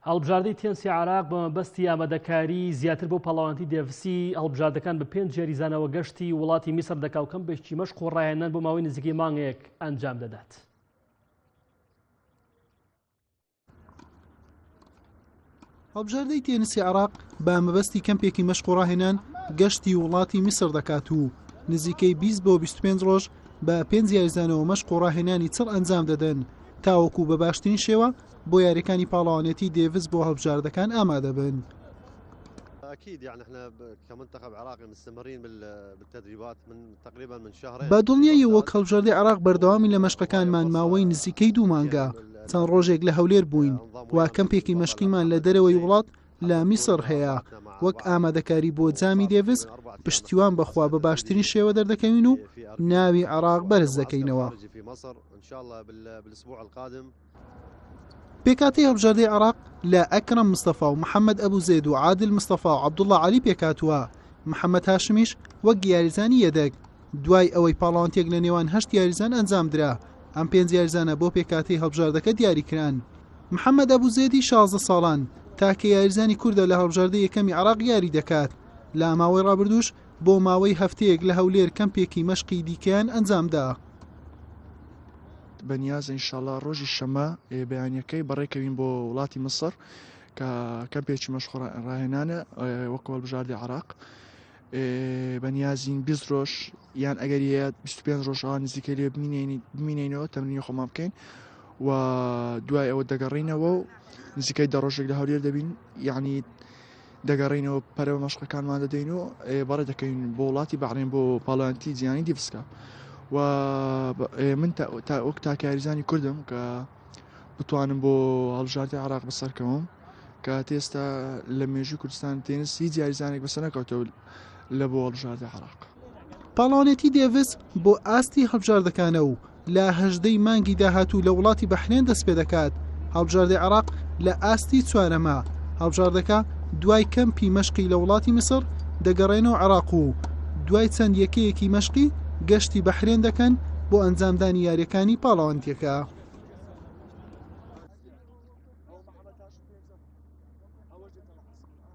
هەڵبژاردەی تێنسی عێراق بە مەبەستی ئامادەکاری زیاتر بۆ پاڵەوانتی دێڤسی هەڵبژاردەکان بە 5 جێریزانەوە گەشتی وڵاتی میسر دەکا و کەمپێکی مەشق و ڕاهێنان بۆ ماوەی نزیکەی مانگێک ئەنجام دەدات. هەڵبژاردەی تێنسی عێراق بە مەبەستی کەمپێکی مەشق و ڕاهێنان گەشتی وڵاتی میسر دەکات و نزیکەی 20 بۆ 25 ڕۆژ بە 5 جێریزانەوە مەشق و ڕاهێنانی چڕ ئەنجام دەدەن تاوەکو بە باشترین شێوە بۆ یاریەکانی پاڵەوانێتی دێڤس بۆ هەڵبژاردەکان ئامادە بن. بە دڵنیایی وەک هەڵبژاردەی عێراق بەردەوامی لە مەشقەکانمان ماوەی نزیکەی 2 مانگە چەند ڕۆژێک لە هەولێر بووین و کەمپێکی مەشقیمان لە دەرەوەی وڵات لە میسر هەیە وەک ئامادەکاری بۆ جامی دێڤس پشتیوان بەخوا بە باشترین شێوە دەردەکەوین و ناوی عێراق بەرز دەکەینەوە. پێکاتی هەڵبژاردەی عێراق لە ئەکرەم مستەفا و محەممەد ئەبوزێد و عادل مستەفا و عەبدوڵڵا عەلی پێکاتووە محەممەد هاشمیش وەک یاریزانی یەدەک دوای ئەوەی پاڵەوانتێک لە نێوان 8 یاریزان ئەنجام درا ئەم 5 یاریزانە بۆ پێکاتی هەڵبژاردەکە دیاریکران. محەممەد ئەبوزێدی 16 ساڵان تاکە یاریزانی کووردە لە هەڵبژاردەی یەکەمی عێراق یاری دەکات لە ماوەی ڕابردووش بۆ ماوەی هەفتەیەک لە هەولێر کەمپێکی مەشقی دیکەیان ئەنجامدا. بەنیازە ئینشاڵڵا ڕۆژی شەمە بەیانیەکەی بەڕێکەوین بۆ وڵاتی مسر کە کەمپێکی مەشق ڕاهێنانە وەکو هەڵبژاردەی عێراق بەنیازین 20 ڕۆژ یان ئەگەر 25 ڕۆژەوە نزیکەی لێ بمینینەوە تەمرینی خۆمان بکەین و دوای ئەوە دەگەڕینەوە و نزیکەی 10 ڕۆژێک لە هەولێر دەبین یعنی دەگەڕینەوە پەرەوە مەشقەکانمان دەدەین و بەڕێ دەکەین بۆ وڵاتی بەحرین بۆ پاڵەوانتی جیهانی دیڤسکە و من وەک تاکاریزانی کوردم کە بتوانم بۆ هەڵبژاردەی عێراق بەسەرکەوم کە تێستا لە مێژووی کوردستان تێنس هیچ یاریزانێک بەسەر نەکەوتەوە لە بۆ هەڵبژاردەی عێراق. پاڵەوانێتی دێڤس بۆ ئاستی هەڵبژاردەکانە و لە 18 مانگی داهاتوو لە وڵاتی بەحرین دەست پێ دەکات. هەڵبژاردەی عێراق لە ئاستی 4ەمە هەڵبژاردەکە دوای کەمپی مەشقی لە وڵاتی میسر دەگەڕێنەوە عێراق و دوای چەند یەکەیەکی مەشقی گەشتی بەحرین دەکەن بۆ ئەنجامدانی یاریەکانی پاڵەوانتیەکە.